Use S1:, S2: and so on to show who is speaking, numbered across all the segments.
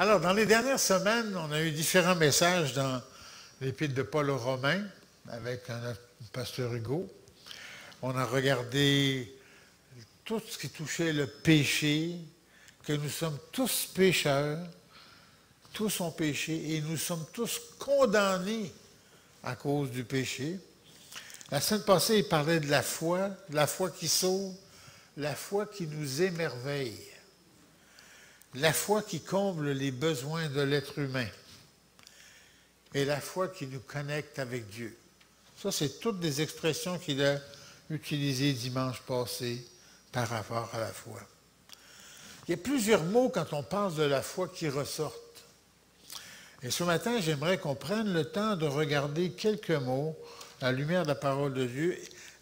S1: Alors, dans les dernières semaines, on a eu différents messages dans l'Épître de Paul aux Romains avec notre pasteur Hugo. On a regardé tout ce qui touchait le péché, que nous sommes tous pécheurs, tous ont péché et nous sommes tous condamnés à cause du péché. La semaine passée, il parlait de la foi qui sauve, la foi qui nous émerveille, la foi qui comble les besoins de l'être humain et la foi qui nous connecte avec Dieu. Ça, c'est toutes des expressions qu'il a utilisées dimanche passé par rapport à la foi. Il y a plusieurs mots quand on parle de la foi qui ressortent. Et ce matin, j'aimerais qu'on prenne le temps de regarder quelques mots à la lumière de la parole de Dieu,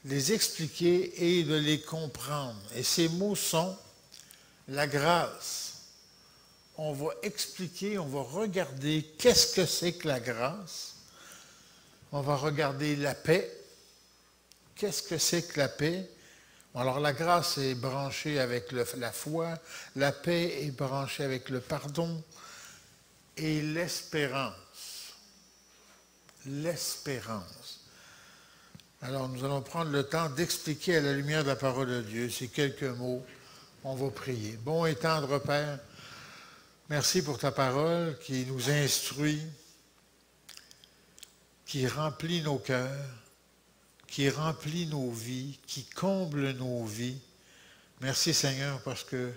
S1: les expliquer et de les comprendre. Et ces mots sont la grâce. On va expliquer, on va regarder qu'est-ce que c'est que la grâce. On va regarder la paix. Qu'est-ce que c'est que la paix? Alors la grâce est branchée avec la foi, la paix est branchée avec le pardon et l'espérance. L'espérance. Alors nous allons prendre le temps d'expliquer à la lumière de la parole de Dieu ces quelques mots. On va prier. Bon et tendre Père, merci pour ta parole qui nous instruit, qui remplit nos cœurs, qui remplit nos vies, qui comble nos vies. Merci Seigneur parce que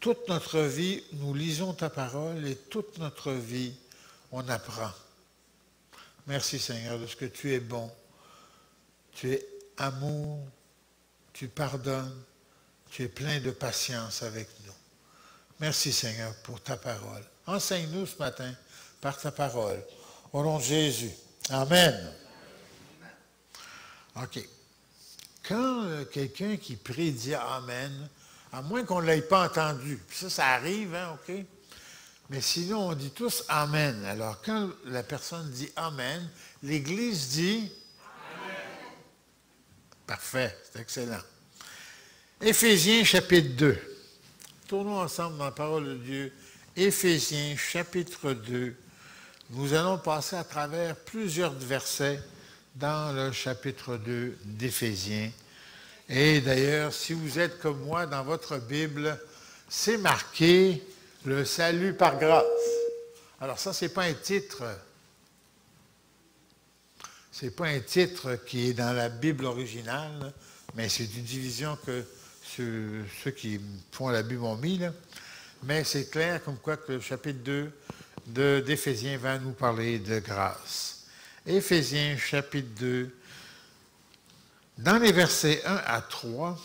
S1: toute notre vie, nous lisons ta parole et toute notre vie, on apprend. Merci Seigneur de ce que tu es bon, tu es amour, tu pardonnes, tu es plein de patience avec nous. Merci Seigneur pour ta parole. Enseigne-nous ce matin par ta parole. Au nom de Jésus. Amen. OK. Quand quelqu'un qui prie dit Amen, à moins qu'on ne l'ait pas entendu, puis ça arrive, hein, OK? Mais sinon, on dit tous Amen. Alors, quand la personne dit Amen, l'Église dit Amen. Parfait, c'est excellent. Éphésiens chapitre 2. Tournons ensemble dans la parole de Dieu. Éphésiens chapitre 2. Nous allons passer à travers plusieurs versets dans le chapitre 2 d'Éphésiens. Et d'ailleurs, si vous êtes comme moi dans votre Bible, c'est marqué « Le salut par grâce ». Alors ça, ce n'est pas un titre. Ce n'est pas un titre qui est dans la Bible originale, mais c'est une division que ceux qui font la Bible ont mis. Là. Mais c'est clair comme quoi que le chapitre 2 d'Éphésiens va nous parler de grâce. Éphésiens chapitre 2, dans les versets 1 à 3,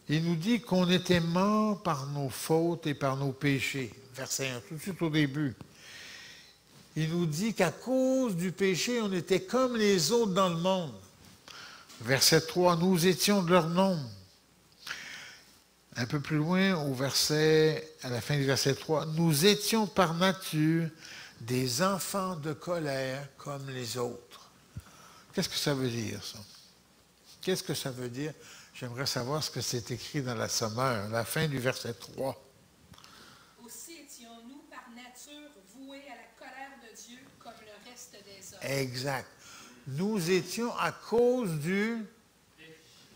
S1: il nous dit qu'on était morts par nos fautes et par nos péchés. Verset 1, tout de suite au début. Il nous dit qu'à cause du péché, on était comme les autres dans le monde. Verset 3, nous étions de leur nombre. Un peu plus loin, à la fin du verset 3, nous étions par nature des enfants de colère comme les autres. Qu'est-ce que ça veut dire, ça? Qu'est-ce que ça veut dire? J'aimerais savoir ce que c'est écrit dans la Sommeur, la fin du verset 3.
S2: Aussi étions-nous par nature voués à la colère de Dieu comme le reste des hommes.
S1: Exact. Nous étions à cause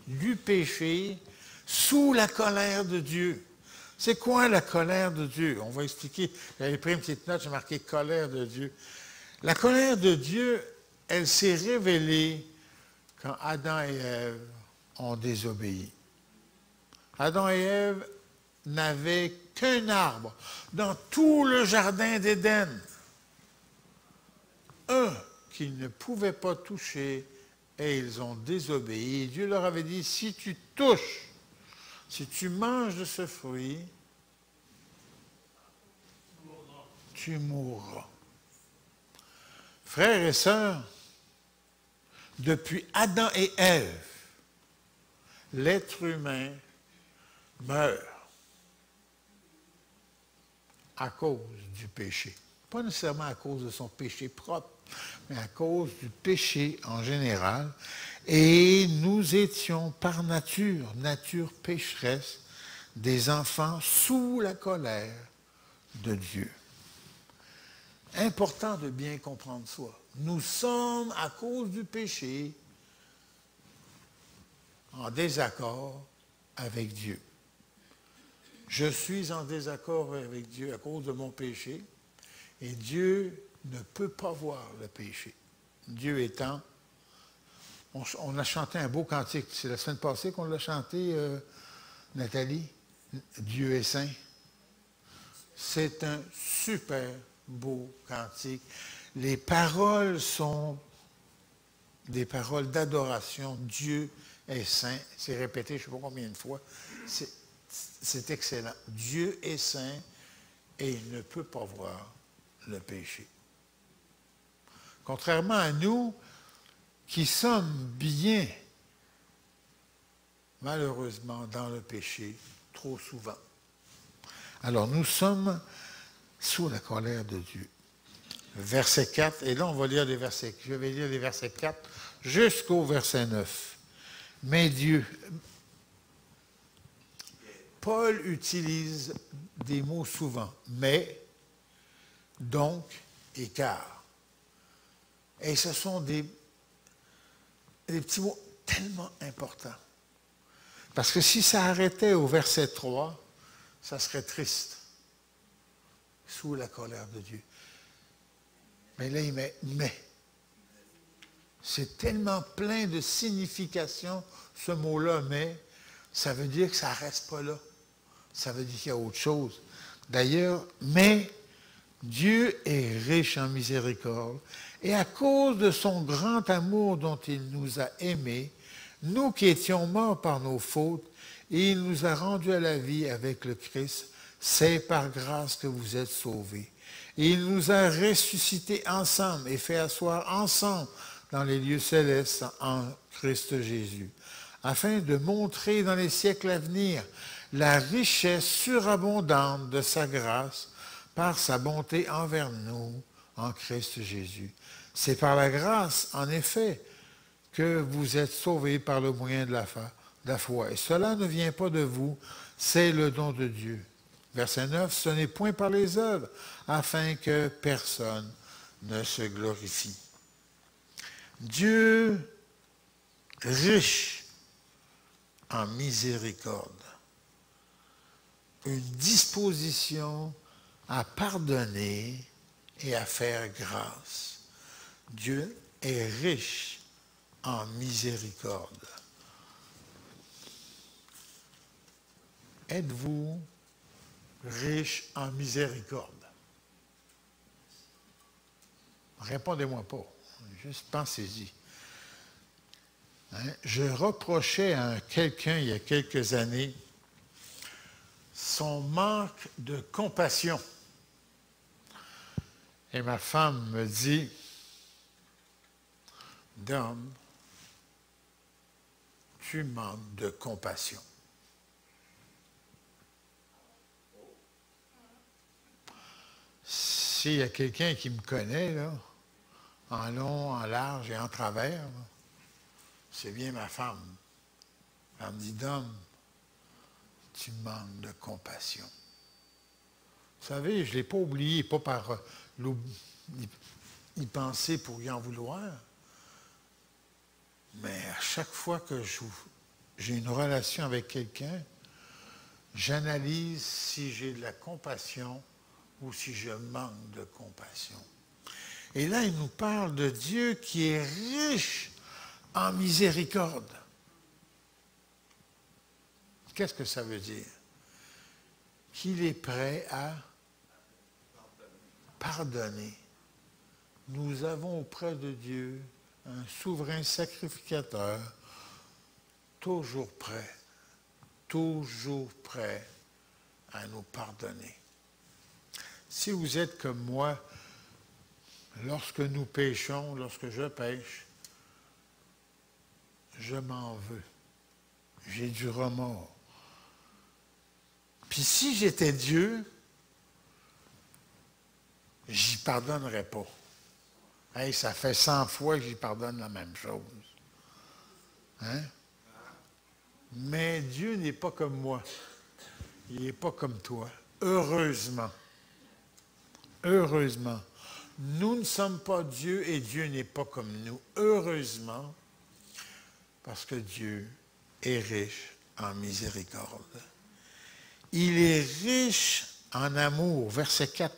S1: du péché sous la colère de Dieu. C'est quoi la colère de Dieu? On va expliquer. J'avais pris une petite note, j'ai marqué colère de Dieu. La colère de Dieu, elle s'est révélée quand Adam et Ève ont désobéi. Adam et Ève n'avaient qu'un arbre dans tout le jardin d'Éden. Un qu'ils ne pouvaient pas toucher et ils ont désobéi. Et Dieu leur avait dit, si tu touches, si tu manges de ce fruit, tu mourras. Frères et sœurs, depuis Adam et Ève, l'être humain meurt à cause du péché. Pas nécessairement à cause de son péché propre, mais à cause du péché en général. Et nous étions par nature pécheresse, des enfants sous la colère de Dieu. Important de bien comprendre ça. Nous sommes, à cause du péché, en désaccord avec Dieu. Je suis en désaccord avec Dieu à cause de mon péché, et Dieu ne peut pas voir le péché. Dieu étant... On a chanté un beau cantique. C'est la semaine passée qu'on l'a chanté, Nathalie. Dieu est saint. C'est un super beau cantique. Les paroles sont des paroles d'adoration. Dieu est saint. C'est répété je ne sais pas combien de fois. C'est excellent. Dieu est saint et il ne peut pas voir le péché. Contrairement à nous, qui sommes bien, malheureusement, dans le péché, trop souvent. Alors, nous sommes sous la colère de Dieu. Verset 4, et là, on va lire les versets. Je vais lire les versets 4 jusqu'au verset 9. Mais Dieu... Paul utilise des mots souvent. Mais, donc et car. Et ce sont des petits mots tellement importants. Parce que si ça arrêtait au verset 3, ça serait triste. Sous la colère de Dieu. Mais là, il met « mais ». C'est tellement plein de signification, ce mot-là, mais, ça veut dire que ça ne reste pas là. Ça veut dire qu'il y a autre chose. D'ailleurs, mais Dieu est riche en miséricorde, et à cause de son grand amour dont il nous a aimés, nous qui étions morts par nos fautes, et il nous a rendus à la vie avec le Christ, c'est par grâce que vous êtes sauvés. Et il nous a ressuscités ensemble et fait asseoir ensemble dans les lieux célestes en Christ Jésus, afin de montrer dans les siècles à venir la richesse surabondante de sa grâce par sa bonté envers nous en Christ Jésus. C'est par la grâce, en effet, que vous êtes sauvés par le moyen de la foi. Et cela ne vient pas de vous, c'est le don de Dieu. Verset 9, ce n'est point par les œuvres, afin que personne ne se glorifie. Dieu, riche en miséricorde, une disposition à pardonner et à faire grâce. Dieu est riche en miséricorde. Êtes-vous riche en miséricorde? Répondez-moi pas. Juste pensez-y. Hein? Je reprochais à quelqu'un il y a quelques années son manque de compassion. Et ma femme me dit, « Dom, tu manques de compassion. » S'il y a quelqu'un qui me connaît, là, en long, en large et en travers, c'est bien ma femme. Elle me dit, « Dom, tu manques de compassion. » Vous savez, je ne l'ai pas oublié, pas par y penser pour y en vouloir, mais à chaque fois que j'ai une relation avec quelqu'un, j'analyse si j'ai de la compassion ou si je manque de compassion. Et là, il nous parle de Dieu qui est riche en miséricorde. Qu'est-ce que ça veut dire? Qu'il est prêt à pardonner. Nous avons auprès de Dieu un souverain sacrificateur, toujours prêt à nous pardonner. Si vous êtes comme moi, lorsque nous péchons, lorsque je pêche, je m'en veux. J'ai du remords. Puis si j'étais Dieu, j'y pardonnerais pas. Hey, ça fait 100 fois que j'y pardonne la même chose. Hein? Mais Dieu n'est pas comme moi. Il n'est pas comme toi. Heureusement. Heureusement. Nous ne sommes pas Dieu et Dieu n'est pas comme nous. Heureusement, parce que Dieu est riche en miséricorde. Il est riche en amour. Verset 4.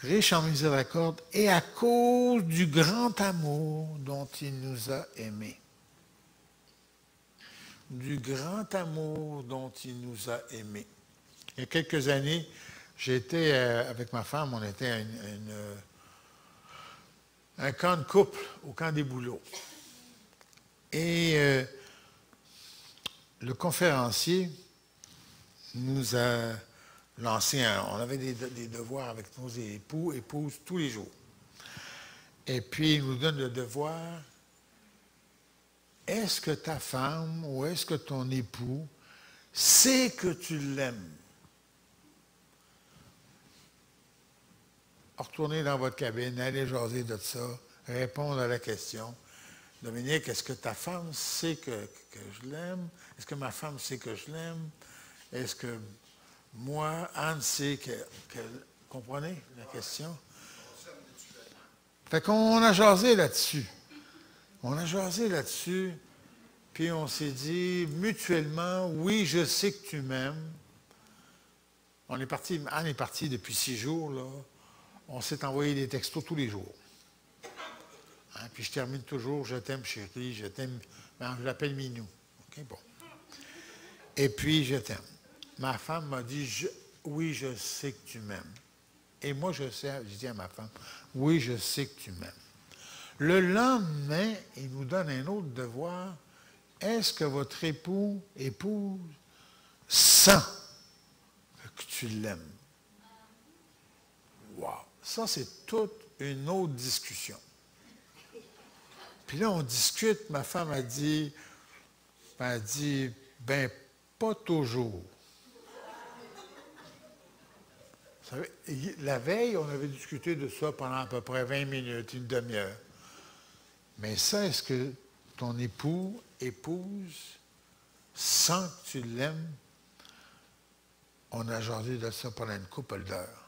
S1: Riche en miséricorde et à cause du grand amour dont il nous a aimés. Du grand amour dont il nous a aimés. Il y a quelques années, j'étais avec ma femme, on était à un camp de couple au camp des Bouleaux. Et le conférencier nous a lancé on avait des devoirs avec nos époux, épouses tous les jours. Et puis il nous donne le devoir, est-ce que ta femme ou est-ce que ton époux sait que tu l'aimes? Retournez dans votre cabine, allez jaser de ça, répondre à la question. Dominique, est-ce que ta femme sait que je l'aime? Est-ce que ma femme sait que je l'aime? Est-ce que moi, Anne sait que... Comprenez la question? Fait qu'on a jasé là-dessus. On a jasé là-dessus, puis on s'est dit mutuellement, oui, je sais que tu m'aimes. Anne est partie depuis 6 jours, là. On s'est envoyé des textos tous les jours. Hein, puis je termine toujours, je t'aime chérie, je t'aime, je l'appelle Minou. OK, bon. Et puis, je t'aime. Ma femme m'a dit, oui, je sais que tu m'aimes. Et moi, je dis à ma femme, oui, je sais que tu m'aimes. Le lendemain, il nous donne un autre devoir. Est-ce que votre épouse sent que tu l'aimes? Wow! Ça, c'est toute une autre discussion. Puis là, on discute. Ma femme a dit, ben, pas toujours. Vous savez, la veille, on avait discuté de ça pendant à peu près 20 minutes, une demi-heure. Mais ça, est-ce que ton épouse sent que tu l'aimes? On a jasé de ça pendant une couple d'heures.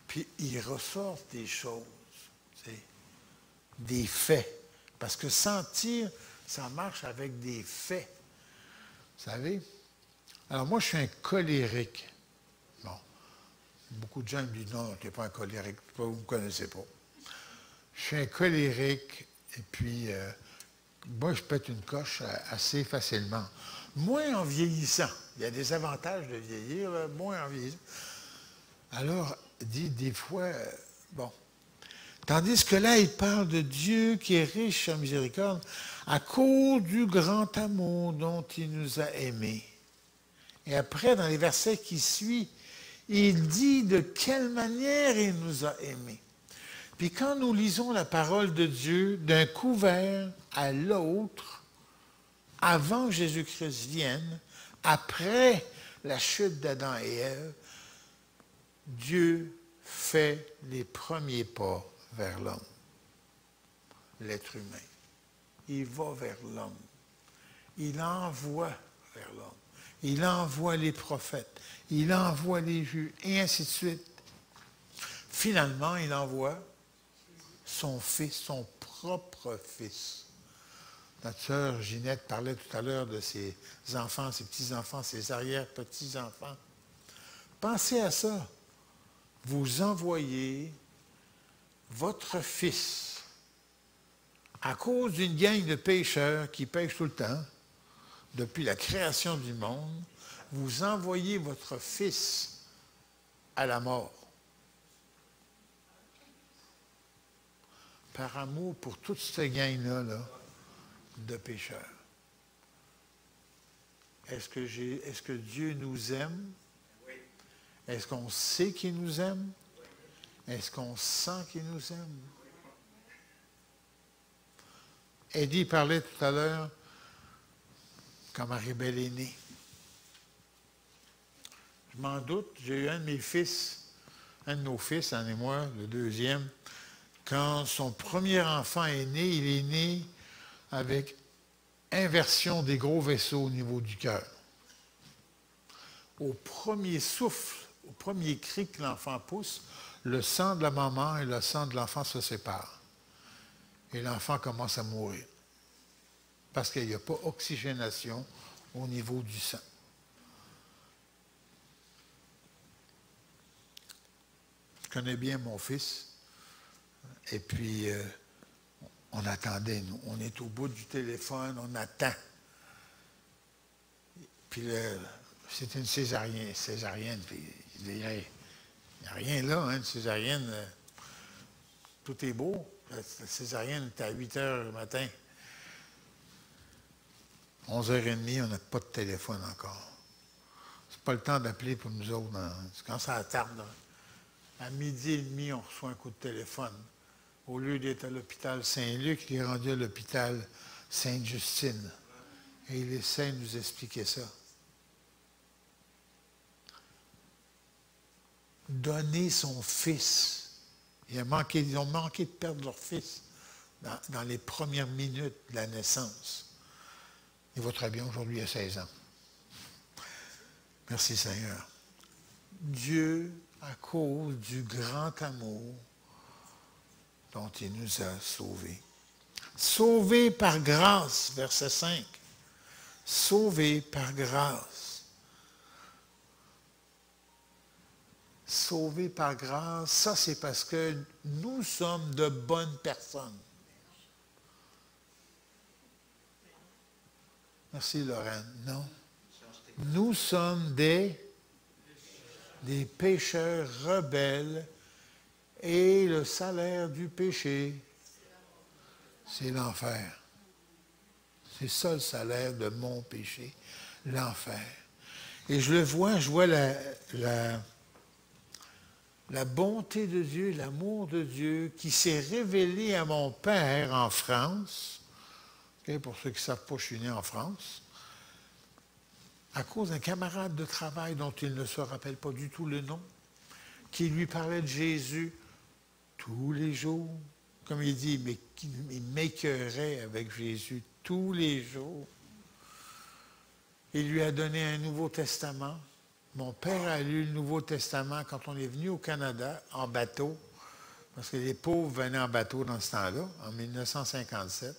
S1: Puis il ressort des choses, des faits. Parce que sentir, ça marche avec des faits. Vous savez? Alors moi, je suis un colérique. Bon. Beaucoup de gens me disent, non, tu n'es pas un colérique, vous ne me connaissez pas. Je suis un colérique, et puis moi, je pète une coche assez facilement. Moins en vieillissant. Il y a des avantages de vieillir, moins en vieillissant. Alors, dit des fois, bon. Tandis que là, il parle de Dieu qui est riche en miséricorde à cause du grand amour dont il nous a aimés. Et après, dans les versets qui suivent, il dit de quelle manière il nous a aimés. Puis quand nous lisons la parole de Dieu d'un couvert à l'autre, avant que Jésus-Christ vienne, après la chute d'Adam et Ève, Dieu fait les premiers pas vers l'homme, l'être humain. Il va vers l'homme. Il envoie vers l'homme. Il envoie les prophètes. Il envoie les juges, et ainsi de suite. Finalement, il envoie son fils, son propre fils. Notre sœur Ginette parlait tout à l'heure de ses enfants, ses petits-enfants, ses arrière-petits-enfants. Pensez à ça. Vous envoyez votre fils à cause d'une gang de pécheurs qui pêchent tout le temps, depuis la création du monde, vous envoyez votre fils à la mort. Par amour pour toute cette gang-là de pécheurs. Est-ce que Dieu nous aime? Est-ce qu'on sait qu'il nous aime? Est-ce qu'on sent qu'il nous aime? Eddie parlait tout à l'heure quand Marie-Belle est née. Je m'en doute, j'ai eu un de mes fils, un de nos fils, Anne et moi, le deuxième, quand son premier enfant est né, il est né avec inversion des gros vaisseaux au niveau du cœur. Au premier souffle, au premier cri que l'enfant pousse, le sang de la maman et le sang de l'enfant se séparent. Et l'enfant commence à mourir. Parce qu'il n'y a pas oxygénation au niveau du sang. Je connais bien mon fils. Et puis, on attendait, nous. On est au bout du téléphone, on attend. Puis c'est une césarienne. Puis il n'y a rien là, hein, une césarienne. Tout est beau. La césarienne est à 8 heures le matin. 11h30, on n'a pas de téléphone encore. C'est pas le temps d'appeler pour nous autres. Quand ça tarde, là, à 12h30, on reçoit un coup de téléphone. Au lieu d'être à l'hôpital Saint-Luc, il est rendu à l'hôpital Sainte-Justine. Et il essaie de nous expliquer ça. Donner son fils. Ils ont manqué de perdre leur fils dans les premières minutes de la naissance. Il va très bien aujourd'hui, il a 16 ans. Merci Seigneur. Dieu, à cause du grand amour dont il nous a sauvés. Sauvés par grâce, verset 5. Sauvés par grâce. Sauvés par grâce, ça c'est parce que nous sommes de bonnes personnes. Merci Lorraine. Non. Nous sommes des pécheurs rebelles et le salaire du péché, c'est l'enfer. C'est ça le salaire de mon péché, l'enfer. Et je vois la bonté de Dieu, l'amour de Dieu qui s'est révélé à mon père en France. Okay, pour ceux qui ne savent pas, je suis né en France. À cause d'un camarade de travail dont il ne se rappelle pas du tout le nom, qui lui parlait de Jésus tous les jours. Comme il dit, mais il m'écœurait avec Jésus tous les jours. Il lui a donné un Nouveau Testament. Mon père a lu le Nouveau Testament quand on est venu au Canada en bateau, parce que les pauvres venaient en bateau dans ce temps-là, en 1957.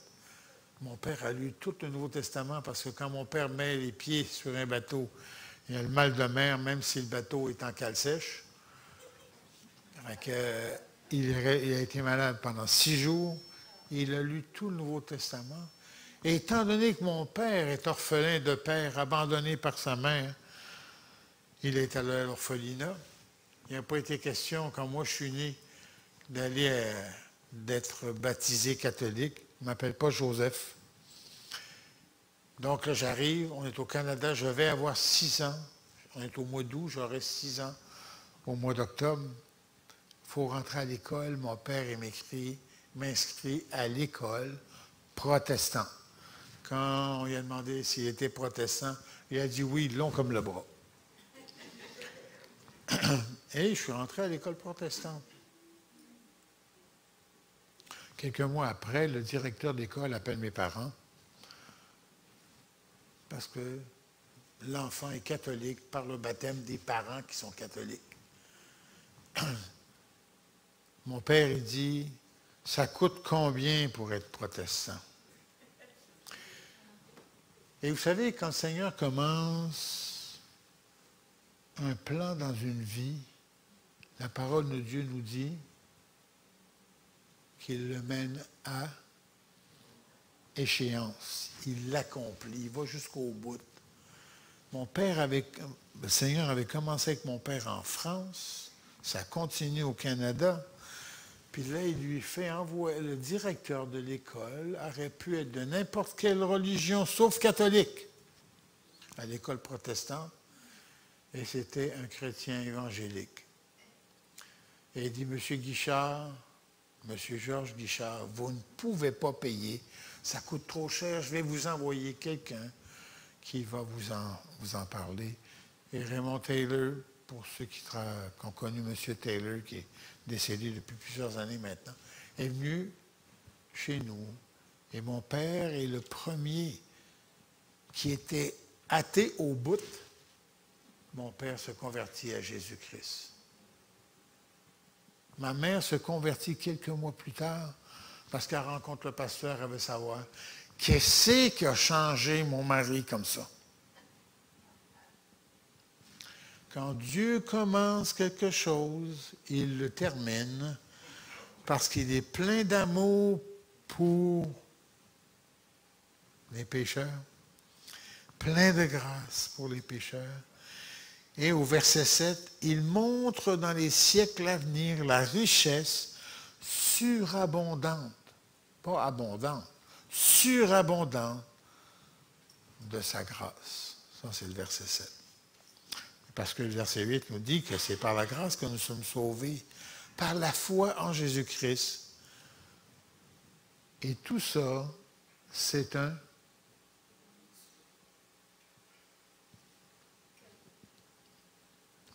S1: Mon père a lu tout le Nouveau Testament parce que quand mon père met les pieds sur un bateau, il y a le mal de mer, même si le bateau est en cale sèche. Il a été malade pendant 6 jours. Il a lu tout le Nouveau Testament. Et étant donné que mon père est orphelin de père, abandonné par sa mère, il est allé à l'orphelinat. Il n'a pas été question, quand moi je suis né, d'être baptisé catholique. Il ne m'appelle pas Joseph. Donc là, j'arrive, on est au Canada, je vais avoir 6 ans. On est au mois d'août, j'aurai 6 ans au mois d'octobre. Il faut rentrer à l'école. Mon père m'inscrit à l'école protestant. Quand on lui a demandé s'il était protestant, il a dit oui, long comme le bras. Et je suis rentré à l'école protestante. Quelques mois après, le directeur d'école appelle mes parents parce que l'enfant est catholique par le baptême des parents qui sont catholiques. Mon père, il dit, ça coûte combien pour être protestant? Et vous savez, quand le Seigneur commence un plan dans une vie, la parole de Dieu nous dit qu'il le mène à échéance. Il l'accomplit, il va jusqu'au bout. Le Seigneur avait commencé avec mon père en France, ça continue au Canada, puis là, il lui fait envoyer, le directeur de l'école aurait pu être de n'importe quelle religion, sauf catholique, à l'école protestante, et c'était un chrétien évangélique. Et il dit, Monsieur Guichard, Monsieur Georges Guichard, vous ne pouvez pas payer, ça coûte trop cher, je vais vous envoyer quelqu'un qui va vous en parler. Et Raymond Taylor, pour ceux qui ont connu M. Taylor, qui est décédé depuis plusieurs années maintenant, est venu chez nous. Et mon père est le premier qui était athée au bout. Mon père se convertit à Jésus-Christ. Ma mère se convertit quelques mois plus tard parce qu'elle rencontre le pasteur, elle veut savoir qu'est-ce qui a changé mon mari comme ça. Quand Dieu commence quelque chose, il le termine parce qu'il est plein d'amour pour les pécheurs, plein de grâce pour les pécheurs. Et au verset 7, il montre dans les siècles à venir la richesse surabondante, pas abondante, surabondante de sa grâce. Ça, c'est le verset 7. Parce que le verset 8 nous dit que c'est par la grâce que nous sommes sauvés, par la foi en Jésus-Christ. Et tout ça, c'est un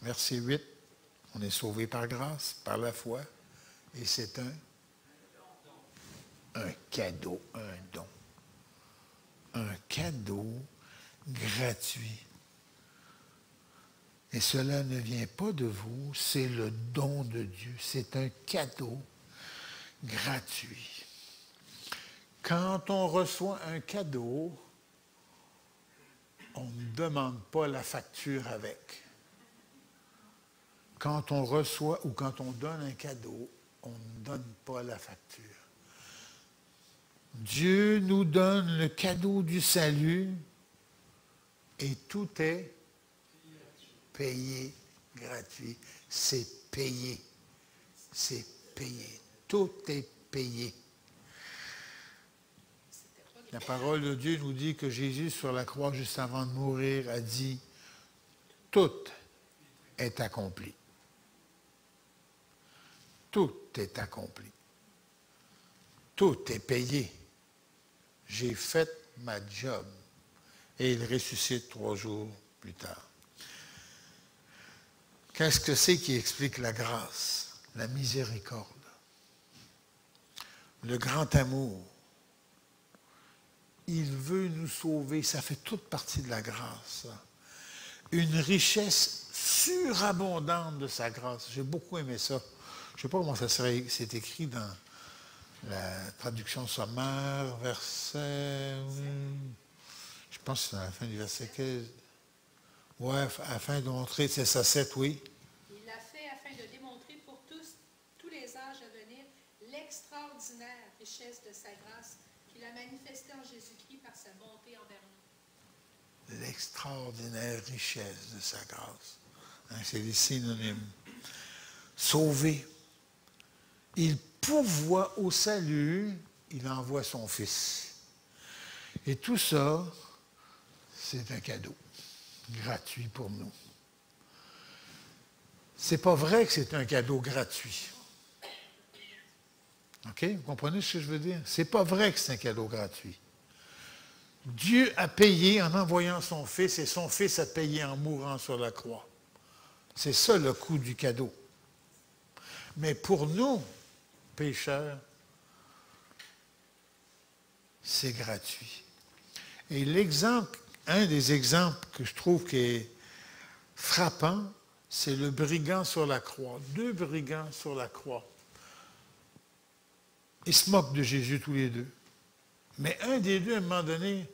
S1: verset 8, on est sauvé par grâce, par la foi, et c'est un cadeau, un don. Un cadeau gratuit. Et cela ne vient pas de vous, c'est le don de Dieu. C'est un cadeau gratuit. Quand on reçoit un cadeau, on ne demande pas la facture avec. Quand on reçoit ou quand on donne un cadeau, on ne donne pas la facture. Dieu nous donne le cadeau du salut et tout est payé, gratuit. C'est payé. C'est payé. Tout est payé. La parole de Dieu nous dit que Jésus, sur la croix, juste avant de mourir, a dit « Tout est accompli. » Tout est accompli. Tout est payé. J'ai fait ma job. Et il ressuscite 3 jours plus tard. Qu'est-ce que c'est qui explique la grâce, la miséricorde, le grand amour? Il veut nous sauver, ça fait toute partie de la grâce. Une richesse surabondante de sa grâce. J'ai beaucoup aimé ça. Je ne sais pas comment c'est écrit dans la traduction sommaire, verset... Je pense que c'est à la fin du verset 15. Oui, afin de montrer, c'est ça, 7, oui.
S2: Il l'a fait afin de démontrer pour tous les âges à venir, l'extraordinaire richesse de sa grâce qu'il a manifestée en Jésus-Christ par sa bonté envers nous.
S1: L'extraordinaire richesse de sa grâce. Hein, c'est des synonymes. Sauvé. Il pourvoit au salut, il envoie son Fils. Et tout ça, c'est un cadeau gratuit pour nous. C'est pas vrai que c'est un cadeau gratuit. OK? Vous comprenez ce que je veux dire? C'est pas vrai que c'est un cadeau gratuit. Dieu a payé en envoyant son Fils et son Fils a payé en mourant sur la croix. C'est ça le coût du cadeau. Mais pour nous, pécheurs, c'est gratuit. Et un des exemples que je trouve qui est frappant, c'est le brigand sur la croix. 2 brigands sur la croix. Ils se moquent de Jésus tous les deux. Mais un des deux, à un moment donné,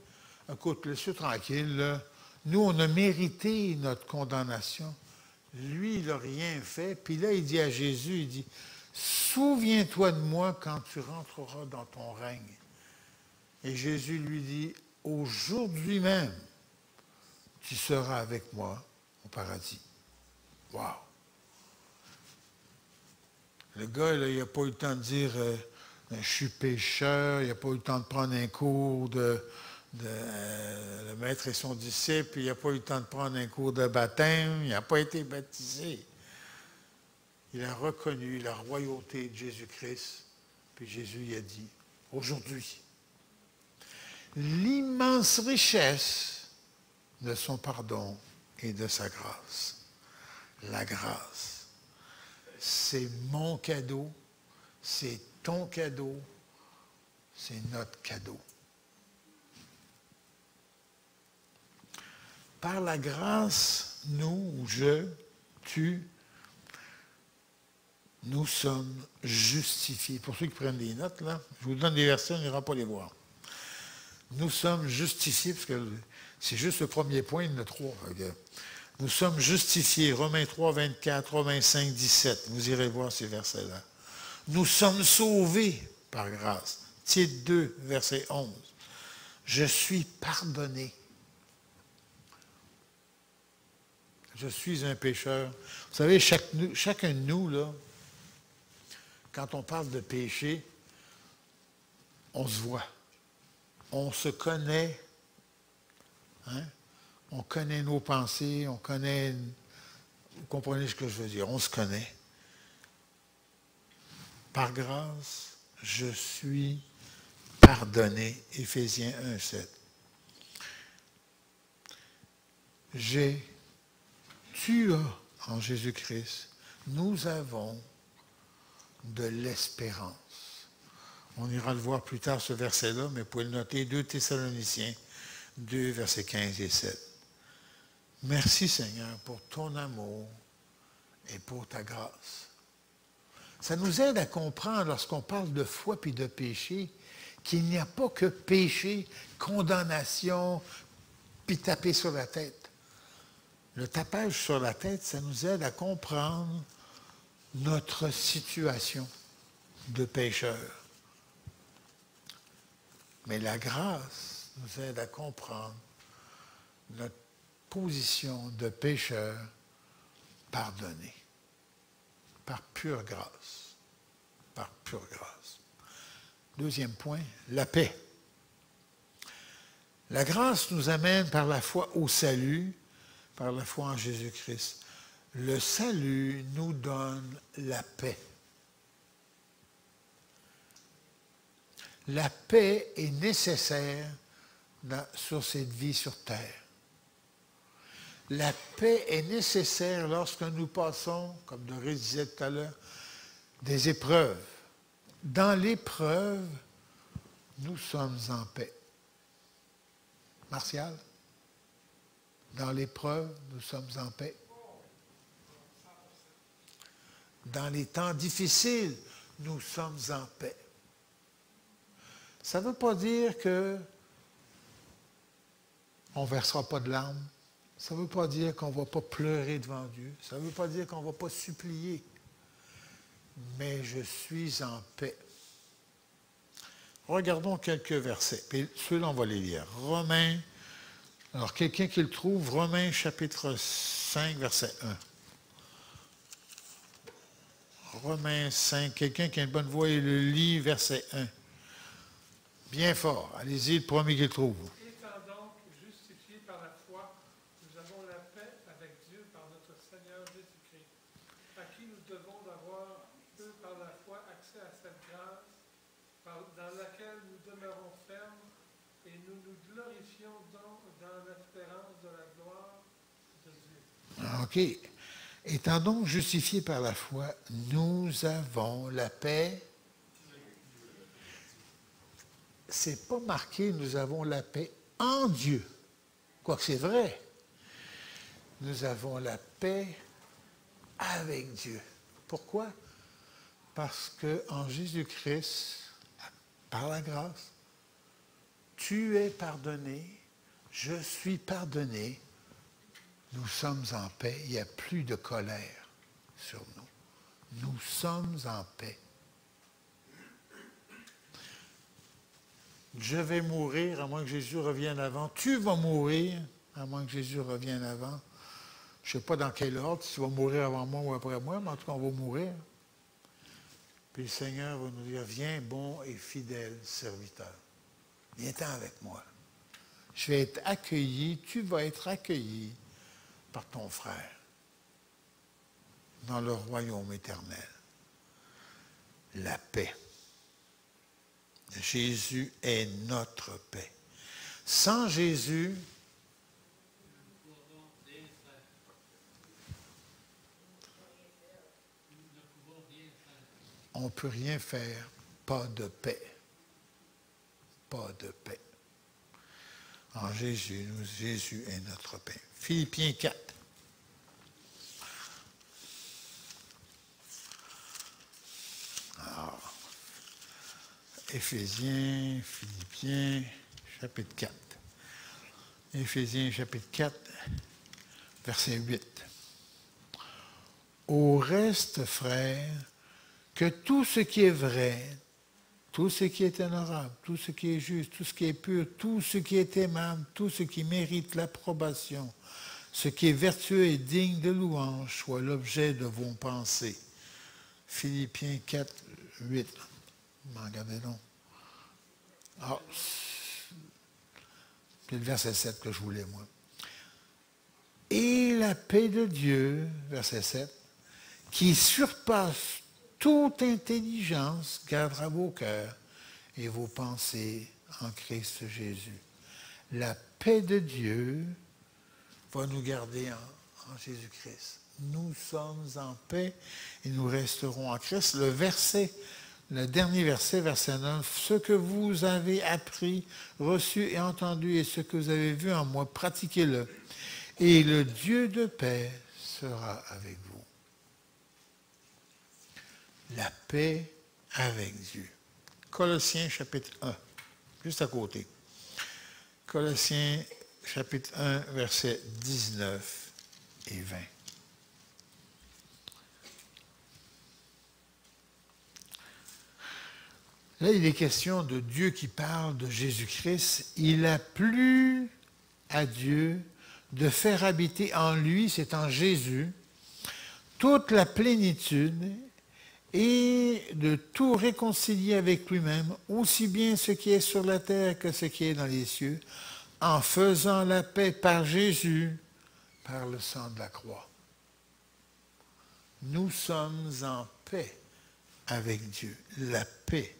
S1: écoute, laisse-le tranquille, là. Nous, on a mérité notre condamnation. Lui, il n'a rien fait. Puis là, il dit à Jésus, il dit, souviens-toi de moi quand tu rentreras dans ton règne. Et Jésus lui dit, aujourd'hui même, tu seras avec moi au paradis. Wow! Le gars, là, il n'a pas eu le temps de dire je suis pécheur, il n'a pas eu le temps de prendre un cours de le maître et son disciple, il n'a pas eu le temps de prendre un cours de baptême, il n'a pas été baptisé. Il a reconnu la royauté de Jésus-Christ, puis Jésus lui a dit, aujourd'hui, l'immense richesse de son pardon et de sa grâce. La grâce. C'est mon cadeau, c'est ton cadeau, c'est notre cadeau. Par la grâce, nous, tu, Nous sommes justifiés. Pour ceux qui prennent des notes, là, je vous donne des versets, on n'ira pas les voir. Nous sommes justifiés, parce que c'est juste le premier point, il y en a 3. Nous sommes justifiés, Romains 3, 24, Romains 5, 17. Vous irez voir ces versets-là. Nous sommes sauvés par grâce. Tite 2, verset 11. Je suis pardonné. Je suis un pécheur. Vous savez, chacun de nous, là, quand on parle de péché, on se voit. On se connaît. Hein? On connaît nos pensées, on connaît... Vous comprenez ce que je veux dire? On se connaît. Par grâce, je suis pardonné. Éphésiens 1, 7. Tu as en Jésus-Christ, nous avons de l'espérance. On ira le voir plus tard, ce verset-là, mais vous pouvez le noter, 2 Thessaloniciens 2, versets 15 et 7. Merci Seigneur pour ton amour et pour ta grâce. Ça nous aide à comprendre, lorsqu'on parle de foi puis de péché, qu'il n'y a pas que péché, condamnation, puis taper sur la tête. Le tapage sur la tête, ça nous aide à comprendre notre situation de pécheur. Mais la grâce nous aide à comprendre notre position de pécheur pardonné. Par pure grâce. Par pure grâce. Deuxième point, la paix. La grâce nous amène par la foi au salut, par la foi en Jésus-Christ. Le salut nous donne la paix. La paix est nécessaire sur cette vie sur terre. La paix est nécessaire lorsque nous passons, comme Doris disait tout à l'heure, des épreuves. Dans l'épreuve, nous sommes en paix. Martial? Dans l'épreuve, nous sommes en paix. Dans les temps difficiles, nous sommes en paix. Ça ne veut pas dire qu'on ne versera pas de larmes. Ça ne veut pas dire qu'on ne va pas pleurer devant Dieu. Ça ne veut pas dire qu'on ne va pas supplier. Mais je suis en paix. Regardons quelques versets. Puis ceux-là, on va les lire. Romains, alors quelqu'un qui le trouve, Romains chapitre 5, verset 1. Romains 5, quelqu'un qui a une bonne voix et le lit, verset 1. Bien fort. Allez-y, le premier qui le trouve.
S3: Étant donc justifiés par la foi, nous avons la paix avec Dieu par notre Seigneur Jésus-Christ, à qui nous devons d'avoir, par la foi, accès à cette grâce, dans laquelle nous demeurons fermes, et nous nous glorifions dans l'espérance de la gloire de Dieu.
S1: OK. Étant donc justifiés par la foi, nous avons la paix. C'est pas marqué, nous avons la paix en Dieu. Quoique c'est vrai. Nous avons la paix avec Dieu. Pourquoi? Parce qu'en Jésus-Christ, par la grâce, tu es pardonné, je suis pardonné, nous sommes en paix, il n'y a plus de colère sur nous. Nous sommes en paix. Je vais mourir à moins que Jésus revienne avant. Tu vas mourir à moins que Jésus revienne avant. Je ne sais pas dans quel ordre, si tu vas mourir avant moi ou après moi, mais en tout cas, on va mourir. Puis le Seigneur va nous dire, viens, bon et fidèle serviteur. Viens-t'en avec moi. Je vais être accueilli, tu vas être accueilli par ton frère dans le royaume éternel. La paix. Jésus est notre paix. Sans Jésus, on ne peut rien faire. Pas de paix. Pas de paix. En Jésus, Jésus est notre paix. Philippiens 4. Éphésiens, Philippiens, chapitre 4. Éphésiens, chapitre 4, verset 8. Au reste, frères, que tout ce qui est vrai, tout ce qui est honorable, tout ce qui est juste, tout ce qui est pur, tout ce qui est aimable, tout ce qui mérite l'approbation, ce qui est vertueux et digne de louange, soit l'objet de vos pensées. Philippiens 4, 8. Regardez donc. Ah, c'est le verset 7 que je voulais, moi. Et la paix de Dieu, verset 7, qui surpasse toute intelligence, gardera vos cœurs et vos pensées en Christ Jésus. La paix de Dieu va nous garder en Jésus-Christ. Nous sommes en paix et nous resterons en Christ. Le dernier verset, verset 9, ce que vous avez appris, reçu et entendu et ce que vous avez vu en moi, pratiquez-le. Et le Dieu de paix sera avec vous. La paix avec Dieu. Colossiens chapitre 1, juste à côté. Colossiens chapitre 1, versets 19 et 20. Là, il est question de Dieu qui parle de Jésus-Christ. Il a plu à Dieu de faire habiter en lui, c'est en Jésus, toute la plénitude et de tout réconcilier avec lui-même, aussi bien ce qui est sur la terre que ce qui est dans les cieux, en faisant la paix par Jésus, par le sang de la croix. Nous sommes en paix avec Dieu, la paix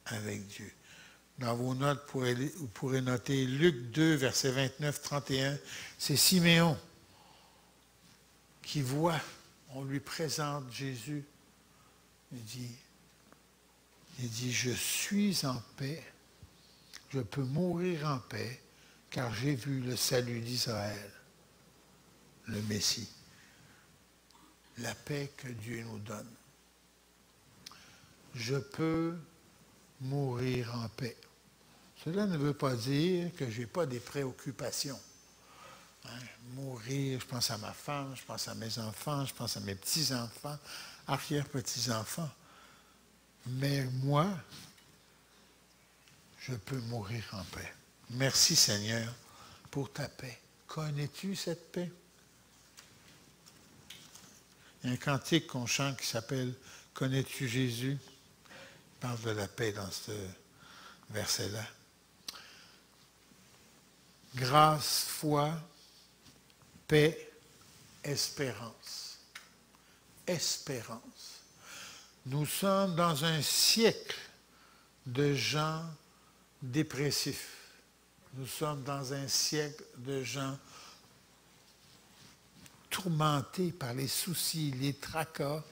S1: avec Dieu. Dans vos notes, vous pourrez noter Luc 2, versets 29-31. C'est Siméon qui voit, on lui présente Jésus. Il dit, je suis en paix, je peux mourir en paix, car j'ai vu le salut d'Israël, le Messie. La paix que Dieu nous donne. Je peux mourir en paix. Cela ne veut pas dire que je n'ai pas des préoccupations. Mourir, je pense à ma femme, je pense à mes enfants, je pense à mes petits-enfants, arrière-petits-enfants. Mais moi, je peux mourir en paix. Merci Seigneur pour ta paix. Connais-tu cette paix? Il y a un cantique qu'on chante qui s'appelle « Connais-tu Jésus ?» Il parle de la paix dans ce verset-là. Grâce, foi, paix, espérance. Espérance. Nous sommes dans un siècle de gens dépressifs. Nous sommes dans un siècle de gens tourmentés par les soucis, les tracas.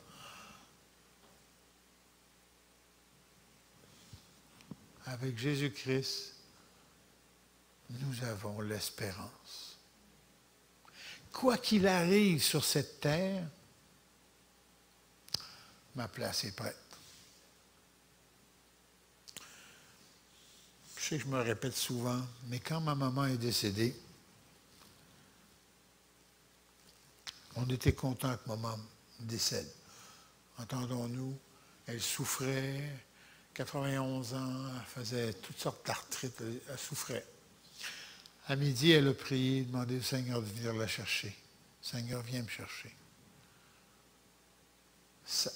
S1: Avec Jésus-Christ, nous avons l'espérance. Quoi qu'il arrive sur cette terre, ma place est prête. Je sais que je me répète souvent, mais quand ma maman est décédée, on était content que maman décède. Entendons-nous, elle souffrait, 91 ans, elle faisait toutes sortes d'arthrites, elle souffrait. À midi, elle a prié, demandé au Seigneur de venir la chercher. Seigneur, viens me chercher.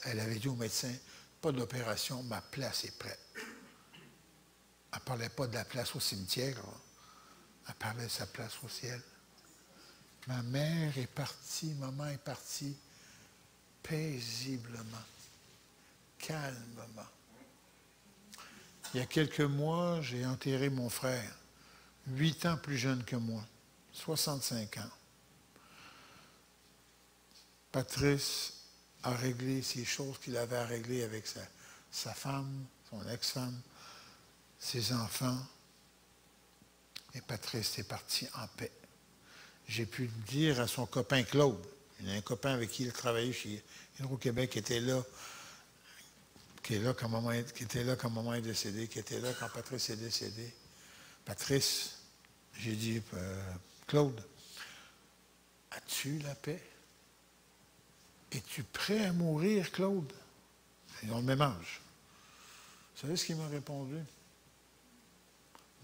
S1: Elle avait dit au médecin, pas d'opération, ma place est prête. Elle ne parlait pas de la place au cimetière, là. Elle parlait de sa place au ciel. Ma mère est partie, maman est partie paisiblement, calmement. Il y a quelques mois, j'ai enterré mon frère, 8 ans plus jeune que moi, 65 ans. Patrice a réglé ces choses qu'il avait à régler avec sa femme, son ex-femme, ses enfants. Et Patrice est parti en paix. J'ai pu le dire à son copain Claude. Il y a un copain avec qui il travaillait chez Hydro-Québec qui était là qui était là quand maman est décédée, qui était là quand Patrice est décédé. Patrice, j'ai dit, Claude, as-tu la paix? Es-tu prêt à mourir, Claude? Ils ont le même âge. Vous savez ce qu'il m'a répondu?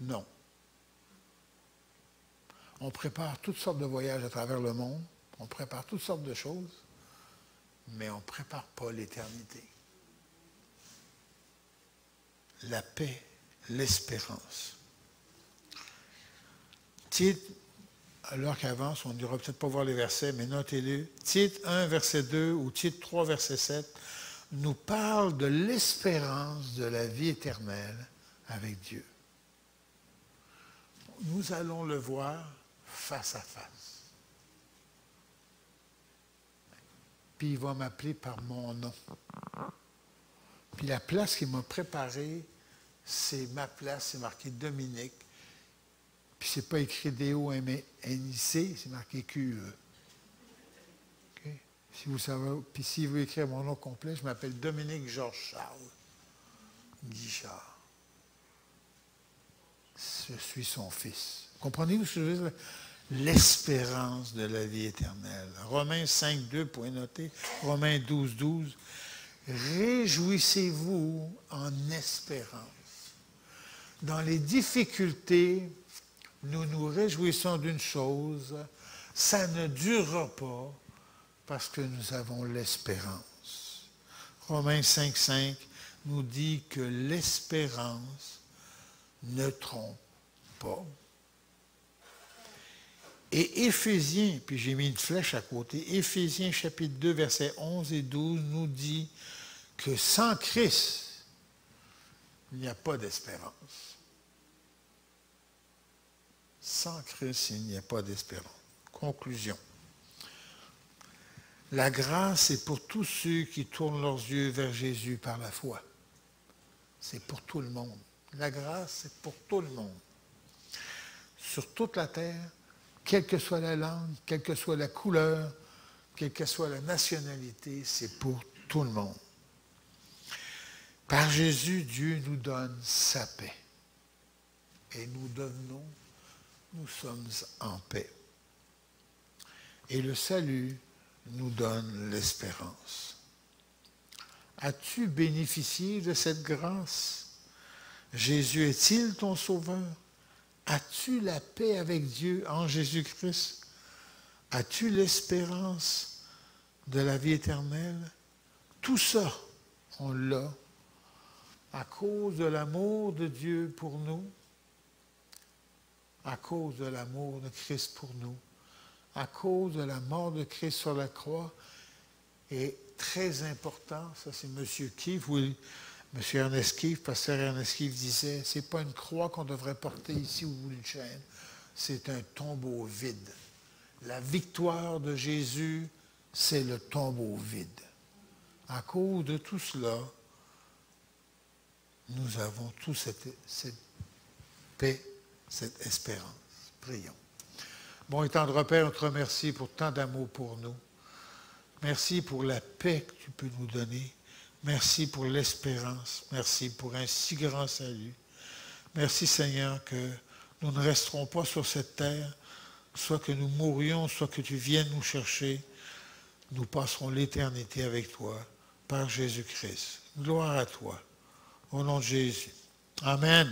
S1: Non. On prépare toutes sortes de voyages à travers le monde, on prépare toutes sortes de choses, mais on ne prépare pas l'éternité. La paix, l'espérance. Tite, alors qu'avance, on n'ira peut-être pas voir les versets, mais notez-le. Tite 1, verset 2 ou Tite 3, verset 7 nous parle de l'espérance de la vie éternelle avec Dieu. Nous allons le voir face à face. Puis il va m'appeler par mon nom. Puis la place qu'il m'a préparée, c'est ma place, c'est marqué Dominique. Puis c'est pas écrit D-O-M-N-I-C, c'est marqué QE. Okay? Si vous savez, puis s'il veut écrire mon nom complet, je m'appelle Dominique Georges Charles Guichard. Je suis son fils. Comprenez-vous ce que je veux dire? L'espérance de la vie éternelle. Romains 5, 2, point noté. Romains 12, 12. Réjouissez-vous en espérance. Dans les difficultés, nous nous réjouissons d'une chose, ça ne durera pas parce que nous avons l'espérance. Romains 5, 5 nous dit que l'espérance ne trompe pas. Et Éphésiens, puis j'ai mis une flèche à côté, Éphésiens chapitre 2, versets 11 et 12 nous dit que sans Christ, il n'y a pas d'espérance. Sans Christ, il n'y a pas d'espérance. Conclusion. La grâce est pour tous ceux qui tournent leurs yeux vers Jésus par la foi. C'est pour tout le monde. La grâce, c'est pour tout le monde. Sur toute la terre, quelle que soit la langue, quelle que soit la couleur, quelle que soit la nationalité, c'est pour tout le monde. Par Jésus, Dieu nous donne sa paix. Et nous sommes en paix. Et le salut nous donne l'espérance. As-tu bénéficié de cette grâce? Jésus est-il ton sauveur? As-tu la paix avec Dieu en Jésus-Christ? As-tu l'espérance de la vie éternelle? Tout ça, on l'a à cause de l'amour de Dieu pour nous, à cause de l'amour de Christ pour nous, à cause de la mort de Christ sur la croix. Et très important, ça c'est M. Keefe, M. Ernest Keefe, pasteur Ernest Keefe disait, c'est pas une croix qu'on devrait porter ici ou une chaîne, c'est un tombeau vide. La victoire de Jésus, c'est le tombeau vide. À cause de tout cela, nous avons tous cette paix, cette espérance. Prions. Bon et tendre Père, on te remercie pour tant d'amour pour nous. Merci pour la paix que tu peux nous donner. Merci pour l'espérance. Merci pour un si grand salut. Merci Seigneur que nous ne resterons pas sur cette terre, soit que nous mourions, soit que tu viennes nous chercher. Nous passerons l'éternité avec toi par Jésus-Christ. Gloire à toi. Au nom de Jésus. Amen.